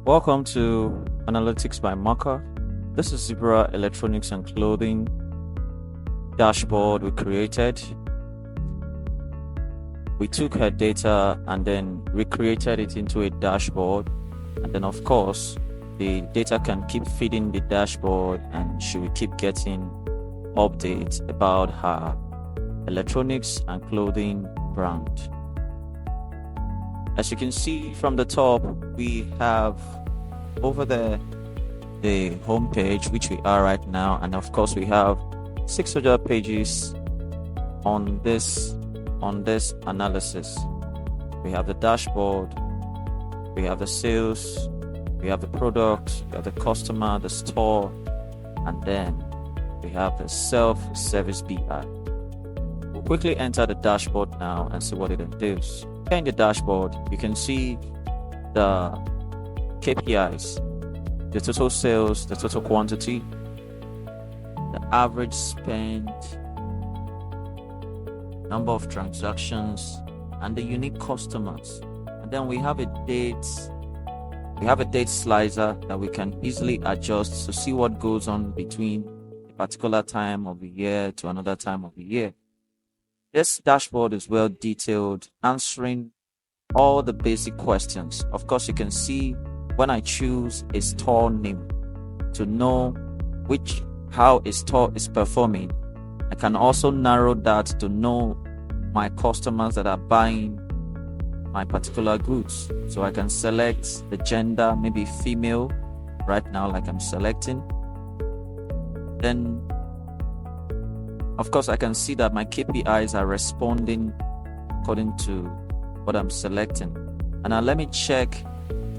Welcome to Analytics by Marka. This is Zebra Electronics and Clothing dashboard we created. We took her data and then recreated it into a dashboard. And then, of course, the data can keep feeding the dashboard and she will keep getting updates about her electronics and clothing brand. As you can see from the top, we have over there the home page, which we are right now, and of course we have 600 pages on this analysis. We have the dashboard, we have the sales, we have the product, we have the customer, the store, and then we have the self-service BI. We'll quickly enter the dashboard now and see what it entails. Here in the dashboard, you can see the KPIs, the total sales, the total quantity, the average spend, number of transactions, and the unique customers. And then we have a date slicer that we can easily adjust to see what goes on between a particular time of the year to another time of the year. This dashboard is well detailed, answering all the basic questions. Of course, you can see when I choose a store name to know how a store is performing. I can also narrow that to know my customers that are buying my particular goods. So I can select the gender, maybe female, right now, like I'm selecting. Then of course, I can see that my KPIs are responding according to what I'm selecting. And now let me check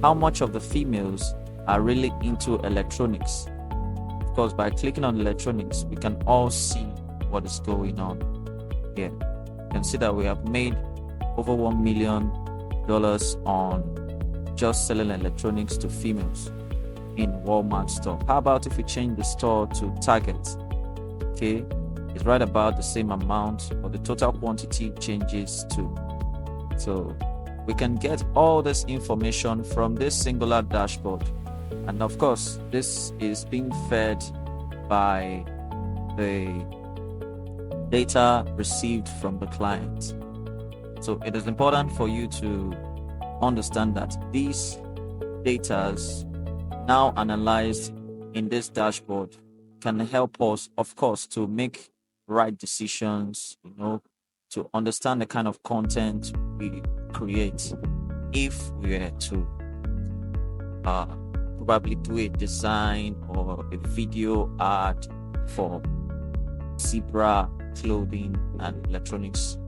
how much of the females are really into electronics. Of course, by clicking on electronics, we can all see what is going on here. You can see that we have made over $1 million on just selling electronics to females in Walmart store. How about if we change the store to Target? Okay. It's right about the same amount, but the total quantity changes too. So we can get all this information from this singular dashboard. And of course, this is being fed by the data received from the client. So it is important for you to understand that these data now analyzed in this dashboard can help us, of course, to make right decisions, to understand the kind of content we create. If we were to probably do a design or a video ad for Zebra clothing and electronics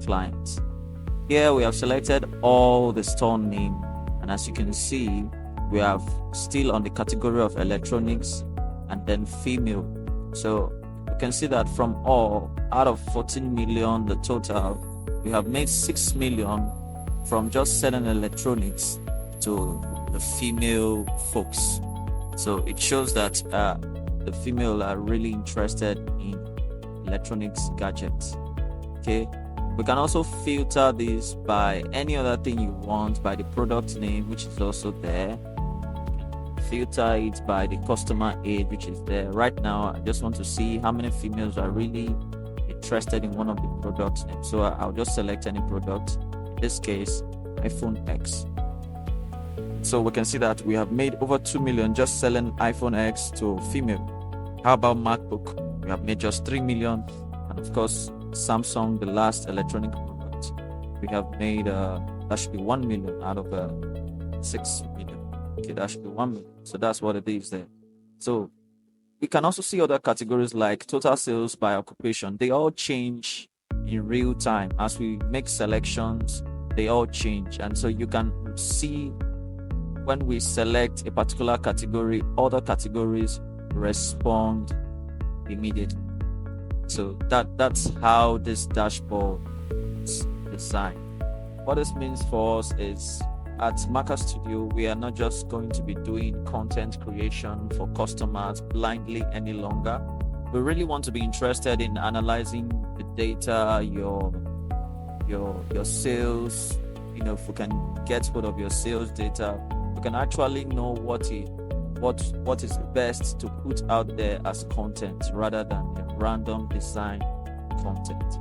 clients. Here we have selected all the store name, and as you can see, we have still on the category of electronics and then female. So you can see that from all out of 14 million, the total, we have made 6 million from just selling electronics to the female folks. So it shows that the female are really interested in electronics gadgets. Okay, we can also filter this by any other thing you want, by the product name, which is also there. Filter it by the customer age, which is there. Right now, I just want to see how many females are really interested in one of the product names. So I'll just select any product, in this case, iPhone X. So we can see that we have made over 2 million just selling iPhone X to female. How about MacBook? We have made just 3 million. And of course, Samsung, the last electronic product, we have made, that should be 1 million out of 6 million. Okay, that should be 1 million. So that's what it is there. So we can also see other categories like total sales by occupation. They all change in real time. As we make selections, they all change. And so you can see when we select a particular category, other categories respond immediately. So that's how this dashboard is designed. What this means for us is, at Marka Studio, we are not just going to be doing content creation for customers blindly any longer. We really want to be interested in analyzing the data, your sales. If we can get hold of your sales data, we can actually know what is best to put out there as content rather than a random design content.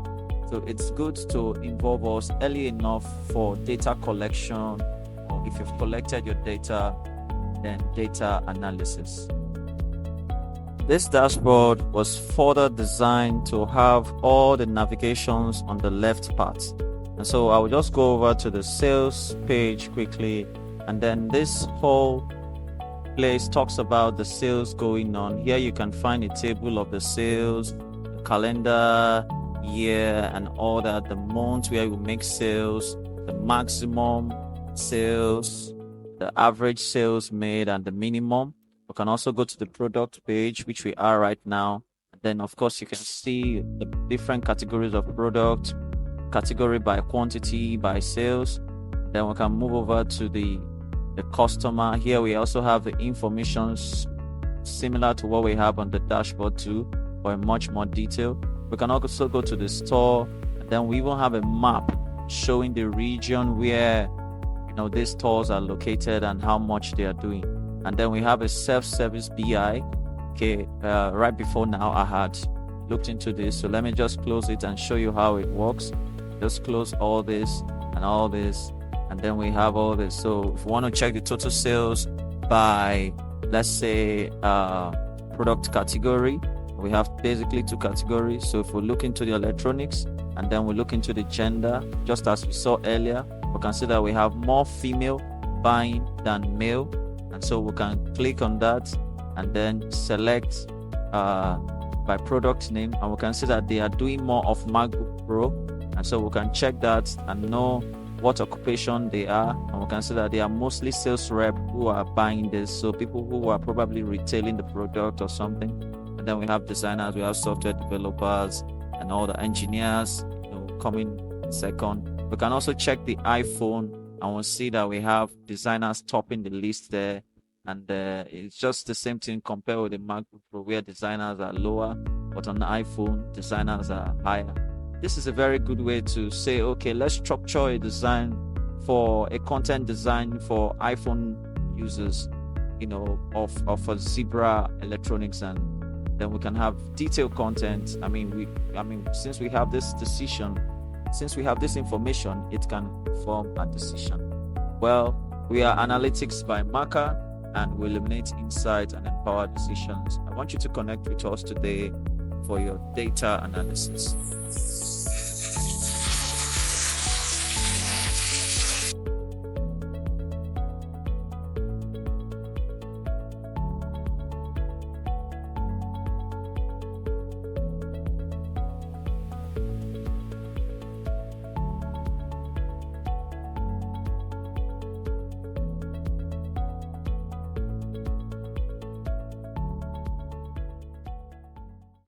So it's good to involve us early enough for data collection, or if you've collected your data, then data analysis. This dashboard was further designed to have all the navigations on the left part. And so I will just go over to the sales page quickly, and then this whole place talks about the sales going on. Here you can find a table of the sales, the calendar, year, and all that, the months where you make sales, the maximum sales, the average sales made, and the minimum. We can also go to the product page, which we are right now. Then of course you can see the different categories of product, category by quantity, by sales. Then we can move over to the customer. Here we also have the information similar to what we have on the dashboard too, but in much more detail. We can also go to the store, and then we will have a map showing the region where these stores are located and how much they are doing. And then we have a self-service BI. Okay, right before now I had looked into this, so let me just close it and show you how it works. Just close all this and all this, and then we have all this. So if we want to check the total sales by, let's say, product category, we have basically two categories. So if we look into the electronics and then we look into the gender, just as we saw earlier, we can see that we have more female buying than male. And so we can click on that and then select by product name, and we can see that they are doing more of MacBook Pro. And so we can check that and know what occupation they are, and we can see that they are mostly sales rep who are buying this, so people who are probably retailing the product or something. And then we have designers, we have software developers, and all the engineers coming second. We can also check the iPhone, and we'll see that we have designers topping the list there. And it's just the same thing compared with the MacBook Pro, where designers are lower, but on the iPhone designers are higher. This is a very good way to say, okay, let's structure a design for a content design for iPhone users, of a Zebra Electronics, and then we can have detailed content. Since we have this information, it can form a decision. Well, we are Analytics by Marka, and we eliminate insights and empower decisions. I want you to connect with us today for your data analysis.